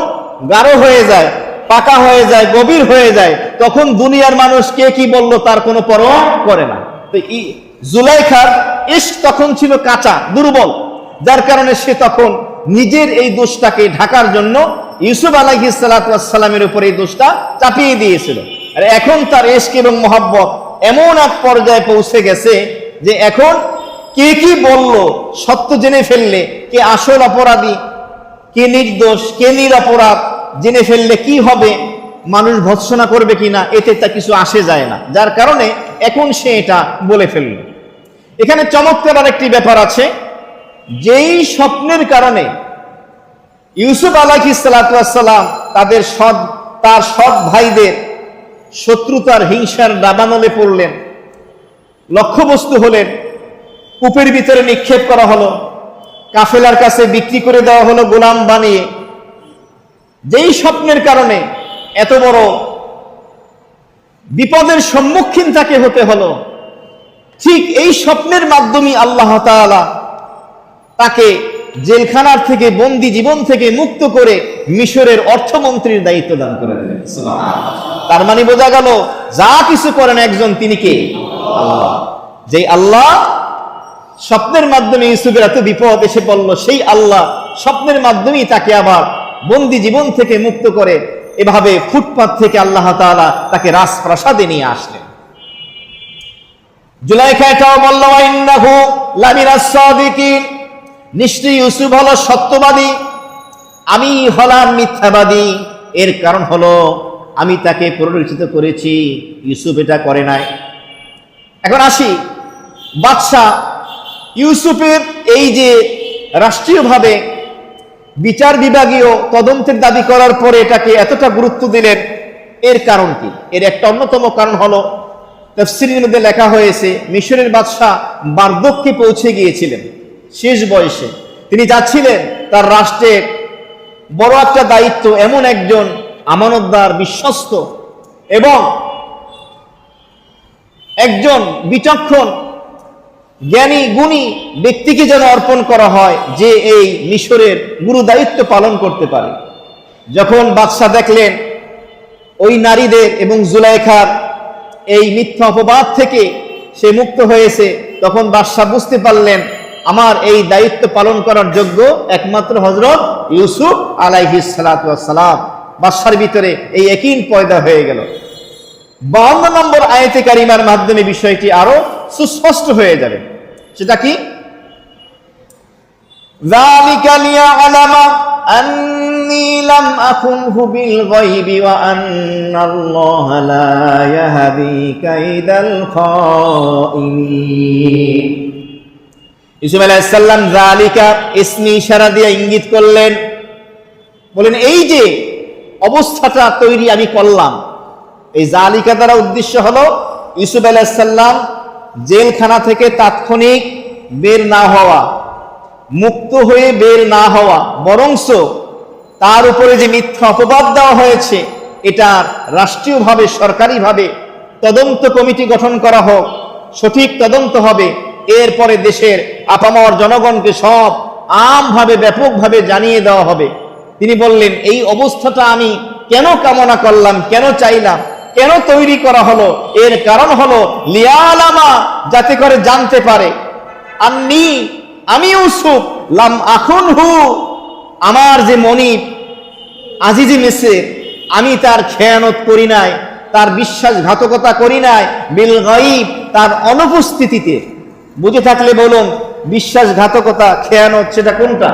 গাঢ় হয়ে যায়, পাকা হয়ে যায়, গভীর হয়ে যায়, তখন দুনিয়ার মানুষ কে কি বলল তার কোনো পরোয়া করে না। তো জুলাইখার ইশক তখন ছিল কাঁচা, দুর্বল, যার কারণে সে তখন নিজের এই দোষটাকে ঢাকার জন্য ইউসুফ আলাইহিস সালাতু ওয়াস সালামের উপর এই দোষটা চাপিয়ে দিয়েছিল। আর এখন তার ইশক এবং মোহাব্বত এমন এক পর্যায়ে পৌঁছে গেছে যে এখন কে কি বলল সত্য জেনে ফেললে কে আসল অপরাধী, কে নির্দোষ, কে নিরপরাধ জেনে ফেললে কি হবে, মানুষ ভৎসনা করবে কিনা, এতে তা কিছু আসে যায় না। যার কারণে এখন সে এটা বলে ফেলল। এখানে চমৎকার আরেকটি ব্যাপার আছে। যেই স্বপ্নের কারণে ইউসুফ আলাইহিস সালাতু ওয়াস সালাম তার সৎ ভাইদের শত্রুতার হিংসার দাবানলে পড়লেন, লক্ষ্যবস্তু হলেন, কূপের ভিতরে নিক্ষেপ করা হলো, কাফেলার কাছে বিক্রি করে দেওয়া হলো গোলাম বানিয়ে। যেই স্বপ্নের কারণে এত বড় বিপদের সম্মুখীন তাকে হতে হলো, ঠিক এই স্বপ্নের মাধ্যমে আল্লাহ তাআলা তাকে জেলখানার থেকে, বন্দি জীবন থেকে মুক্ত করে মিশরের অর্থমন্ত্রীর দায়িত্ব দান করে দিলেন। তার মানে বোঝা গেল যা কিছু করেন একজন, তিনি কে? আল্লাহ। যে আল্লাহ স্বপ্নের মাধ্যমে ইউসুফের এত বিপদ এসে পড়ল, সেই আল্লাহ স্বপ্নের মাধ্যমেই তাকে আবার বন্দি জীবন থেকে মুক্ত করে এভাবে ফুটপাত থেকে আল্লাহ তাআলা তাকে রাজপ্রাসাদে নিয়ে আসলেন। জুলাইখা এটাও বলল, ইন্নাহু লামিনাস সাদিকিন, নিশ্চয়ই ইউসুফ হলো সত্যবাদী, আমি হলাম মিথ্যাবাদী। এর কারণ হলো আমি তাকে পরিচিত করেছি, ইউসুফ এটা করে নাই। এখন আসি, বাদশা ইউসুফের এই যে রাষ্ট্রীয়ভাবে বিচার বিভাগীয় তদন্তের দাবি করার পরে এটাকে এতটা গুরুত্ব দিলেন, এর কারণ কি? এর একটা অন্যতম কারণ হলো, তাফসীরের মধ্যে লেখা হয়েছে, মিশরের বাদশা বার্ধক্যে পৌঁছে গিয়েছিলেন, শেষ বয়সে তিনি যাচ্ছিলেন তার রাষ্ট্রের বড় একটা দায়িত্ব, এমন একজন আমানতদার, বিশ্বস্ত এবং একজন বিচক্ষণ, জ্ঞানী, গুণী ব্যক্তিকে যেন অর্পণ করা হয়, যে এই মিশরের গুরু দায়িত্ব পালন করতে পারে। যখন বাদশা দেখলেন ওই নারীদের এবং জুলাইখার এই মিথ্যা অপবাদ থেকে সে মুক্ত হয়েছে, তখন বাদশা বুঝতে পারলেন আমার এই দায়িত্ব পালন করার যোগ্য একমাত্র হযরত ইউসুফ আলাইহিস সালাতু ওয়াস সালাম। বাদশার ভিতরে এই ইয়াকিন পয়দা হয়ে গেল। 52 নম্বর আয়াতে কারিমার মাধ্যমে বিষয়টি আরো সুস্পষ্ট হয়ে যাবে। সেটা কি? যালিকা লিয়া'লামা আন্নী লাম আকুনহু বিল গায়বি ওয়া আন্নাল্লাহা লা ইয়াহদি কাইদাল খাইনিন। ইউসুফ আলাইহিস সালাম যালিকা ইসমি ইশারা দিয়ে ইঙ্গিত করলেন, বলেন এই যে অবস্থাটা তৈরি আমি করলাম, এই জালিকা দ্বারা উদ্দেশ্য হলো ইউসুফ আলাইহিস সালাম জেলখানা থেকে তাৎক্ষণিক বের না হওয়া, মুক্ত হয়ে বের না হওয়া, বরংস তার উপরে যে মিথ্যা অপবাদ দেওয়া হয়েছে এটা রাষ্ট্রীয়ভাবে, সরকারিভাবে তদন্ত কমিটি গঠন করা হোক, সঠিক তদন্ত হবে, এরপরে দেশের আপামর জনগণকে সব আমভাবে, ব্যাপকভাবে জানিয়ে দেওয়া হবে। তিনি বললেন এই অবস্থাটা আমি কেন কামনা করলাম, কেন চাইলাম, কেন তৈরি করা হলো? এর কারণ হলো লিয়ালামা, যাতে করে জানতে পারে, আন্নী, আমি ইউসুফ, লাম আখুনহু, আমার যে মনিব আজিজি মিসর, আমি তার খেয়ানত করি নাই, তার বিশ্বাসঘাতকতা করি নাই, বিল গায়ব, তার অনুপস্থিতিতে। বুঝে থাকলে বলুন, বিশ্বাসঘাতকতা, খেয়ানত সেটা কোনটা?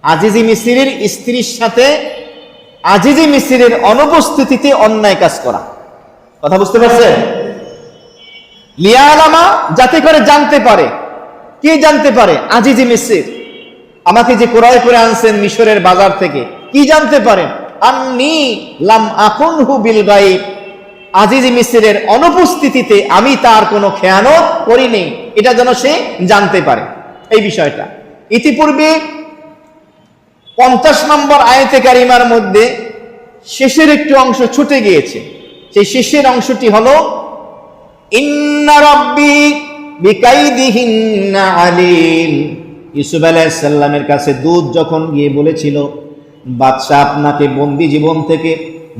আজিজি মিসরের স্ত্রীর সাথে আজিজি মিসরের অনুপস্থিতিতে অন্যায় কাজ করা। কথা বুঝতে পারছেন? লিয়ালামা, যাতে করে জানতে পারে। কে জানতে পারে? আজিজি মিসর, আমাকে যে ক্রয় করে আনছেন মিশরের বাজার থেকে, কি জানতে পারেন? আন্নী লাম আকুনহু বিল গায়ব, আজিজ মিসরের অনুপস্থিতিতে আমি তার কোনো খেয়ানত করিনি, এটা যেন সে জানতে পারে এই বিষয়টা। ইতিপূর্বে 50 নম্বর আয়াতে কারিমার মধ্যে শেষের একটু অংশ ছুটে গিয়েছে। সেই শেষের অংশটি হলো ইন্না রাব্বি বিকাইদিহিন্না আলিম। ইউসুফ আলাইহিস সালামের কাছে দূত যখন গিয়ে বলেছিল বাদশা আপনাকে বন্দী জীবন থেকে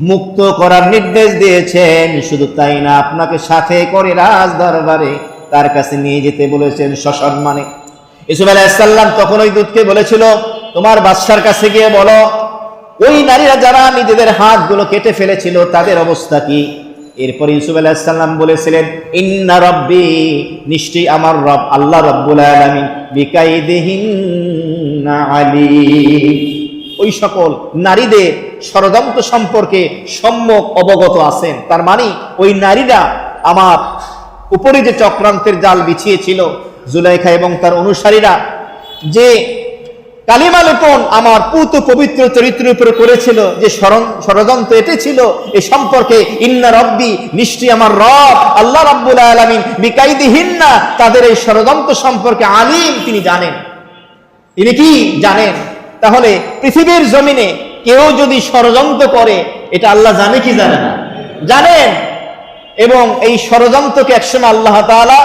মুক্ত করার নির্দেশ দিয়েছেন, শুধু তাই না আপনাকে সাথে করে রাজ দরবারে তার কাছে নিয়ে যেতে বলেছেন সসম্মানে। ইউসুফ আলাইহিস সালাম তখন ওই দূতকে বলেছিল তোমার বাদশার কাছে গিয়ে বলো ওই নারীরা যারা নিজেদের হাতগুলো কেটে ফেলেছিল তাদের অবস্থা কি। এরপর ইউসুফ আলাইহিস সালাম বলেছিলেন ইন্না রাব্বি, নিশ্চয়ই আমার রব আল্লাহ রাব্বুল আলামিন বিকাইদিহিন্না আলিম, ওই সকল নারীদের ষড়যন্ত্র সম্পর্কে সম্যক অবগত আছেন। তার মানে ওই নারীরা আমার উপরে যে চক্রান্তের জাল বিছিয়েছিল, জুলাইখা এবং তার অনুসারীরা যে কালিমা লেপন আমার পুত পবিত্র চরিত্রের উপরে করেছিল, যে ষড়যন্ত্র এটি ছিল, এ সম্পর্কে ইন্না রব্বি, নিশ্চয়ই আমার রব আল্লাহ রাব্বুল আলামিন বিকাইদিহিন্না, তাদের এই ষড়যন্ত্র সম্পর্কে আলিম, তিনি জানেন। তিনি কি জানেন? তাহলে পৃথিবীর জমিনে কেউ যদি ষড়যন্ত্র করে এটা আল্লাহ জানে কি জানে না? জানেন। এবং এই ষড়যন্ত্রকে একসময় আল্লাহ তাআলা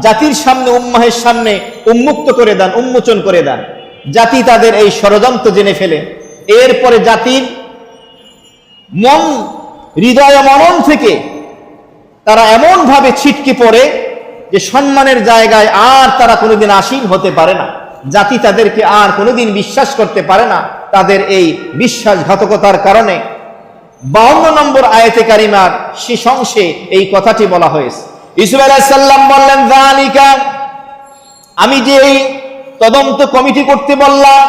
জাতির সামনে, উম্মাহের সামনে উন্মুক্ত করে দেন, উন্মোচন করে দেন। জাতি তাদের এই ষড়যন্ত্র জেনে ফেলে। এরপরে জাতির মন, হৃদয় মনন থেকে তারা এমন ভাবে ছিটকে পড়ে যে সম্মানের জায়গায় আর তারা কোনোদিন আসীন হতে পারে না। জাতি তাদেরকে আর কোনোদিন বিশ্বাস করতে পারে না। তাদের এই বিশ্বাসঘাতকতার কারণে 52 নম্বর আয়াতে কারিমার শেষ অংশে এই কথাটি বলা হয়েছে। ইউসুফ আলাইহিস সালাম বললেন যালিকা, আমি যে এই তদন্ত কমিটি করতে বললাম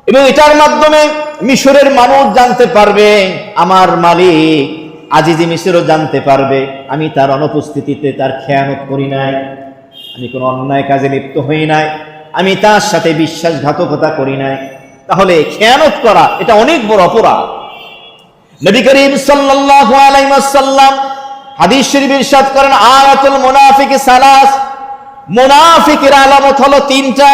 এবং এটার মাধ্যমে মিশরের মানুষ জানতে পারবে, আমার মালিক আজিজি মিশরও জানতে পারবে আমি তার অনুপস্থিতিতে তার খেয়ানত করি নাই, আমি কোনো অন্যায় কাজে লিপ্ত হই নাই, আমি তার সাথে বিশ্বাসঘাতকতা করি নাই। তাহলে খেয়ানত করা এটা অনেক বড় অপরাধ। নবী করিম সাল্লাল্লাহু আলাইহি ওয়াসাল্লাম হাদিস শরীফে ইরশাদ করেন আয়াতুল মুনাফিকি সালাস, মুনাফিকের আলামত হলো 3টা।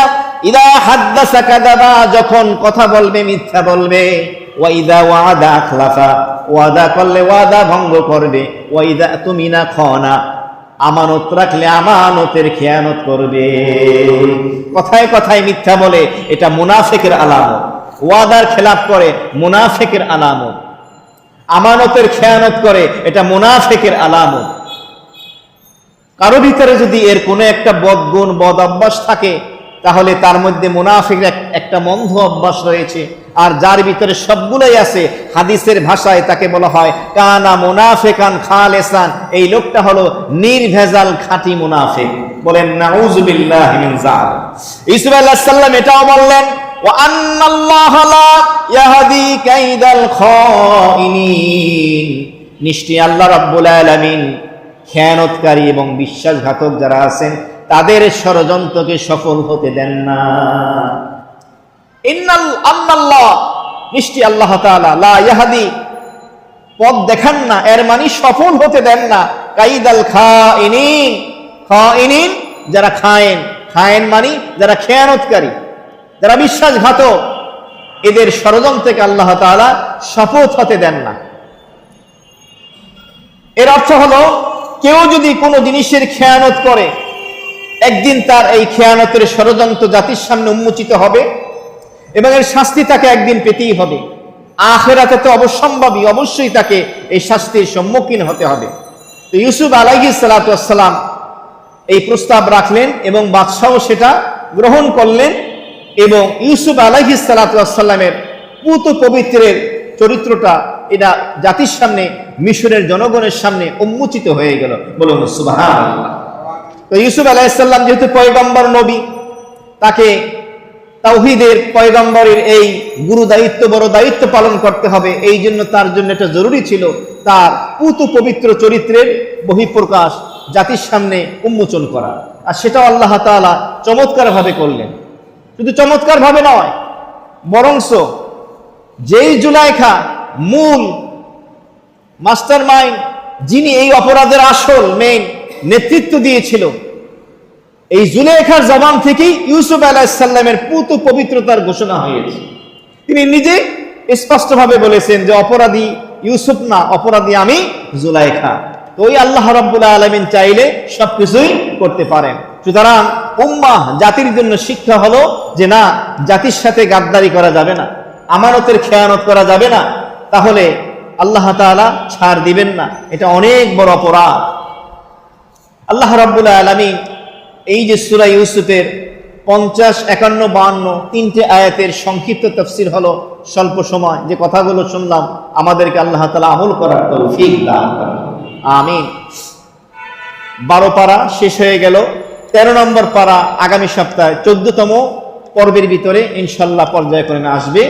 ইদা হাদ্দাসা কাযাবা, যখন কথা বলবে মিথ্যা বলবে। ওয়া ইদা ওয়াদা আখলাফা, ওয়াদা করলে ওয়াদা ভঙ্গ করবে। ওয়া ইদা তুমিনা খানা, আমানত রাখলে আমানতের খেয়ানত করবে। কথায় কথায় মিথ্যা বলে, এটা মুনাফিকের আলামত। ওয়াদার খেলাফ করে, মুনাফিকের আলামত। আমানতের খেয়ানত করে, এটা মুনাফিকের আলামত। কারো ভিতরে যদি এর কোনো একটা বদগুণ, বদ অভ্যাস থাকে, তাহলে তার মধ্যে মুনাফিকের একটা মন্দ অভ্যাস রয়েছে। আর যার ভিতরে সবগুলোই আছে, হাদিসের ভাষায় তাকে বলা হয় কানা মুনাফিকান খালেসান, এই লোকটা হলো নির্ভেজাল খাঁটি মুনাফিক। বলেন নাউযুবিল্লাহি মিন যালিক। ইউসুফ আলাইহিস সালাম এটাও বললেন ওয়া আন্নাল্লাহা লা ইয়াহদি কাইদাল খাইনিন, নিশ্চয়ই আল্লাহ রাব্বুল আলামিন খেয়ানতকারী এবং বিশ্বাসঘাতক যারা আছেন তাদের ষড়যন্ত্রকে সফল হতে দেন না। আন্নাল্লাহ, নিশ্চয়ই আল্লাহ তাআলা লা ইয়াহদি, পথ দেখান না, এর মানে সফল হতে দেন না। কাইদাল খাইনিন, খাইনিন যারা খায়েন, খায়েন মানে যারা খেয়ানতকারী, যারা বিশ্বাসঘাতক, এদের ষড়যন্ত্রকে আল্লাহ তাআলা সফল হতে দেন না। এর অর্থ হলো কেউ যদি কোনো জিনিসের খেয়ানত করে, একদিন তার এই খেয়ানতের ষড়যন্ত্র জাতির সামনে উন্মোচিত হবে এবং এর শাস্তি তাকে একদিন পেতেই হবে। আখিরাতে তো অবশ্যম্ভাবী, অবশ্যই তাকে এই শাস্তির সম্মুখীন হতে হবে। তো ইউসুফ আলাইহিস সালাতু ওয়াস সালাম এই প্রস্তাব রাখলেন এবং বাদশাহ সেটা গ্রহণ করলেন এবং ইউসুফ আলাইহিস সালাতু ওয়াস সালামের পুত পবিত্রের চরিত্রটা এটা জাতির সামনে, মিশরের জনগণের সামনে উন্মোচিত হয়ে গেল। বলুন সুবহানাল্লাহ। তো ইউসুফ আলাইহিস সালাম যেহেতু পয়গম্বর নবী, তাকে তাওহীদের পয়গম্বরের এই গুরু দায়িত্ব, বড় দায়িত্ব পালন করতে হবে। এই জন্য তার জন্য এটা জরুরি ছিল তার পুত পবিত্র চরিত্রের বহিঃপ্রকাশ জাতির সামনে উন্মোচন করা। আর সেটাও আল্লাহ তাআলা চমৎকার ভাবে করলেন। শুধু চমৎকার ভাবে নয়, বরংস যেই জুলাইখা মূল মাস্টার মাইন্ড, যিনি এই অপরাধের আসল মেইন নেতৃত্ব দিয়েছিল, এই জুলেখার জবান থেকেই ইউসুফ আলাইহিস সালামের পুত পবিত্রতার ঘোষণা হয়েছে। তিনি নিজে স্পষ্টভাবে বলেছেন যে অপরাধী ইউসুফ না, অপরাধী আমি জুলাইখা। তো ওই আল্লাহ রাব্বুল আলামিন চাইলে সবকিছুই করতে পারেন। সুতরাং উম্মাহ জাতির জন্য শিক্ষা হলো যে না, জাতির সাথে গাদ্দারি করা যাবে না, আমানতের খেয়ানত করা যাবে না, তাহলে আল্লাহ তাআলা ছাড় দিবেন না। এটা অনেক বড় অপরাধ। আল্লাহ রাব্বুল আলামিন এই যে সূরা ইউসুফের 50, 51, 52 তিনটে আয়াতের সংক্ষিপ্ত তাফসীর হলো স্বল্প সময় যে কথাগুলো শুনলাম, আমাদেরকে আল্লাহ তাআলা আমল করার তৌফিক দান করেন, আমিন। 12 পারা শেষ হয়ে গেল। 13 নম্বর পারা আগামী সপ্তাহে 14তম পর্বের ভিতরে ইনশাআল্লাহ পর্যায়ক্রমে আসবে।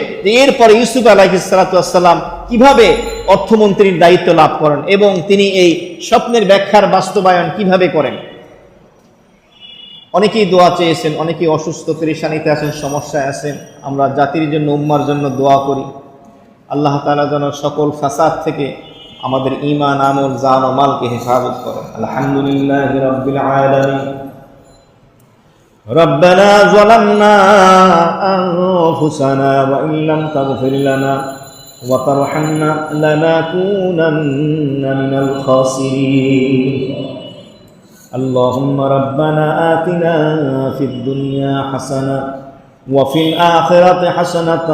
এরপরে ইউসুফ আলাইহিস সালাতু ওয়াস সালাম কিভাবে অর্থমন্ত্রীর দায়িত্ব লাভ করেন এবং তিনি এই স্বপ্নের ব্যাখ্যার বাস্তবায়ন কিভাবে করেন। অনেকেই দোয়া চেয়েছেন, অনেকেই অসুস্থ, পেরেশানিতে আছেন, সমস্যায় আছেন। আমরা জাতির জন্য, উম্মার জন্য দোয়া করি। আল্লাহ তাআলা যেন সকল ফাসাদ থেকে আমাদের ঈমান, আমল, জান ও মালকে হেফাজত করেন। আলহামদুলিল্লাহি রাব্বিল আলামিন। রব্বানা যালামনা আনফুসানা ওয়া ইন লাম তাগফির লানা ওয়া তারহামনা লানাকুনান্না মিনাল খাসিরিন। اللهم ربنا آتنا في الدنيا حسنة وفي الآخرة حسنة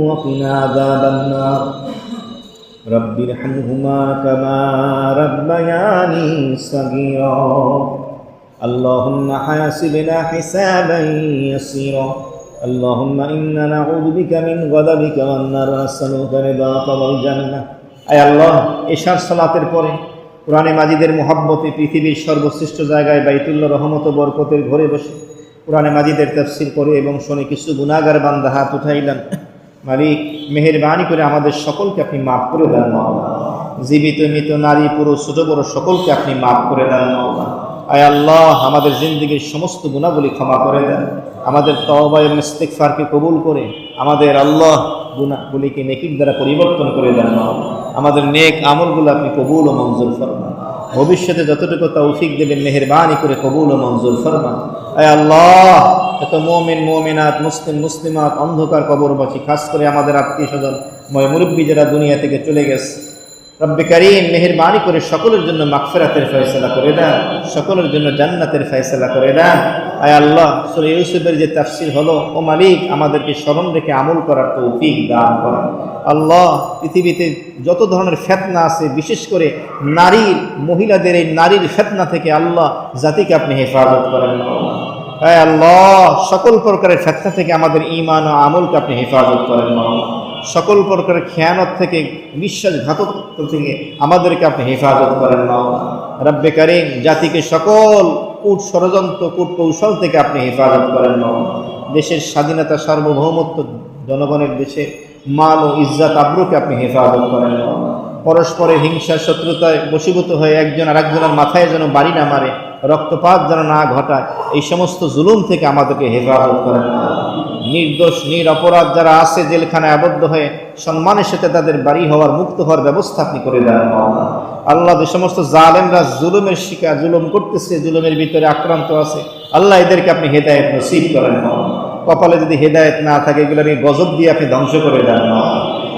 وقنا عذاب النار رب ارحمهما كما ربياني صغيرا اللهم حاسبنا حسابا يسيرا اللهم إنا نعوذ بك من غضبك والنار ونسألك رضاك والجنة أي الله إشار صلاة القرآن কোরআনে মাজিদের মুহাব্বতে পৃথিবীর সর্বশ্রেষ্ঠ জায়গায় বাইতুল্লাহ রহমত ও বরকতের ঘরে বসে কোরআনে মাজিদের তাফসীর করে এবং শুনে কিছু গুনাহগার বান্দা হাত উঠাইলেন। মালিক, মেহেরবানি করে আমাদের সকলকে আপনি মাফ করে দেন মাওলা। জীবিত মৃত, নারী পুরুষ, ছোট বড় সকলকে আপনি মাফ করে দেন মাওলা। আয় আল্লাহ, আমাদের জিন্দেগীর সমস্ত গুনাহগুলি ক্ষমা করে দেন। আমাদের তওবা এবং ইস্তিগফারকে কবুল করে আমাদের আল্লাহ গুনাহগুলিকে নেকির দ্বারা পরিবর্তন করে দেন মাওলা। আমাদের নেক আমলগুলো আপনি কবুল ও মঞ্জুর ফরমান। ভবিষ্যতে যতটুকু তৌফিক দেবেন মেহেরবানি করে কবুল ও মঞ্জুর ফরমান। আয় আল্লাহ, এত মুমিন মুমিনাত, মুসলিম মুসলিমাত, অন্ধকার কবরবাসী, খাস করে আমাদের আত্মীয় স্বজন, মুরব্বী যারা দুনিয়া থেকে চলে গেছে, রব্বে কারীম মেহেরবানি করে সকলের জন্য মাগফিরাতের ফয়সালা করে দেন, সকলের জন্য জান্নাতের ফয়সালা করে দেন। আয় আল্লাহ, সূরা ইউসুফের যে তাফসীর হলো, ও মালিক, আমাদেরকে স্মরণ রেখে আমল করার তৌফিক দান করেন। আল্লাহ, পৃথিবীতে যত ধরনের ফিতনা আছে, বিশেষ করে নারীর, মহিলাদের এই নারীর ফিতনা থেকে আল্লাহ জাতিকে আপনি হেফাজত করেন। আয় আল্লাহ, সকল প্রকারের ফিতনা থেকে আমাদের ঈমান ও আমলকে আপনি হেফাজত করেন। সকল প্রকারের খেয়ানত থেকে, বিশ্বাসঘাতকত্ব থেকে আমাদেরকে আপনি হেফাজত করেন মাওলা। রব্বে কারীম, জাতিকে সকল কূট ষড়যন্ত্র, কূট কৌশল থেকে আপনি হেফাজত করেন মাওলা। দেশের স্বাধীনতা, সার্বভৌমত্ব, জনগণের দেশে মান ও ইজ্জত আবরুকে আপনি হেফাজত করেন মাওলা। পরস্পরের হিংসা, শত্রুতায় বশীভূত হয়ে একজন আরেকজনের মাথায় যেন বাড়ি না মারে, রক্তপাত যেন না ঘটায়, এই সমস্ত জুলুম থেকে আমাদেরকে হেফাজত করেন। নির্দোষ নিরপরাধ যারা আছে জেলখানায় আবদ্ধ হয়ে, সম্মানের সাথে তাদের বাড়ি হওয়ার, মুক্ত হওয়ার ব্যবস্থা আপনি করে দেন আল্লাহ। যে সমস্ত জালেমরা জুলুমের শিকার, জুলুম করতেছে, জুলুমের ভিতরে আক্রান্ত আছে, আল্লাহ এদেরকে আপনি হেদায়েত নসিব করেন। কপালে যদি হেদায়েত না থাকে, এগুলো আপনি গজব দিয়ে আপনি ধ্বংস করে দেন।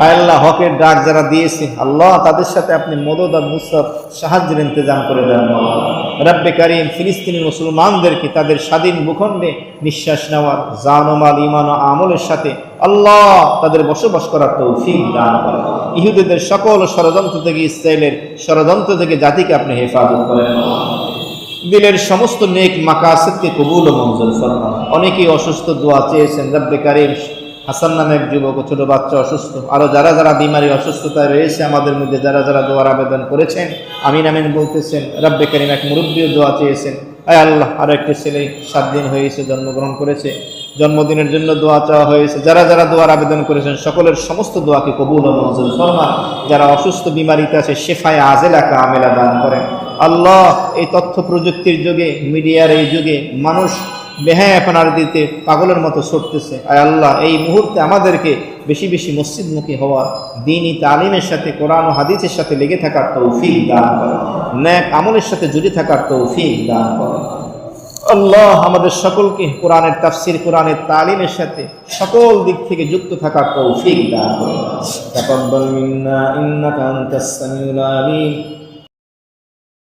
আয় আল্লাহ, হকের ডাক যারা দিয়েছে আল্লাহ, তাদের সাথে আপনি মদদ আর নুসরত, সাহায্যের ইন্তজাম করে দেন। রব্বে কারীম, ফিলিস্তিনি মুসলমানদেরকে তাদের স্বাধীন ভূখণ্ডে নিঃশ্বাস নেওয়ার, জান ও মাল, ঈমান ও আমলের সাথে আল্লাহ তাদের বসবাস করার তৌফিক দান করেন। ইহুদিদের সকল ষড়যন্ত্র থেকে, ইসরায়েলের ষড়যন্ত্র থেকে জাতিকে আপনি হেফাজত করেন। দিলের সমস্ত নেক মাকাসিদকে কবুল ও মঞ্জুর ফরমান। অনেকেই অসুস্থ, দোয়া চেয়েছেন। রব্বে কারীম, হাসান নামে এক যুবক ও ছোট বাচ্চা অসুস্থ, আরো যারা যারা বিমারি অসুস্থতায় রয়েছে আমাদের মধ্যে, যারা যারা দোয়ার আবেদন করেছেন, আমিন আমিন বলতেছেন। রব্বে কারীম, এক মুরব্বীও দোয়া চেয়েছেন। আয় আল্লাহ, আরো একটি ছেলে 7 দিন হয়েছে জন্মগ্রহণ করেছে, জন্মদিনের জন্য দোয়া চাওয়া হয়েছে। যারা যারা দোয়ার আবেদন করেছেন সকলের সমস্ত দোয়াকে কবুল ও মঞ্জুর ফরমান। যারা অসুস্থ বিমারিতে আছে, শেফায়ে আজেলা কামেলা দান করেন। আল্লাহ, এই তথ্য প্রযুক্তির যুগে, মিডিয়ার এই যুগে মানুষ বেহায়াপনার দিতে পাগলের মতো ছুটতেছে। আয় আল্লাহ, এই মুহূর্তে আমাদেরকে বেশি বেশি মসজিদমুখী হওয়া, দ্বীনি তালিমের সাথে, কোরআন ও হাদিসের সাথে লেগে থাকার তৌফিক দান করেন, নেক আমলের সাথে জুড়ে থাকার তৌফিক দান করেন। আল্লাহ আমাদের সকলকে কোরআনের তাফসির, কোরআনের তালিমের সাথে সকল দিক থেকে যুক্ত থাকার তৌফিক দান করেন। তাকাব্বাল মিন্না ইন্নাকা আনতাস সামিউল আলিম।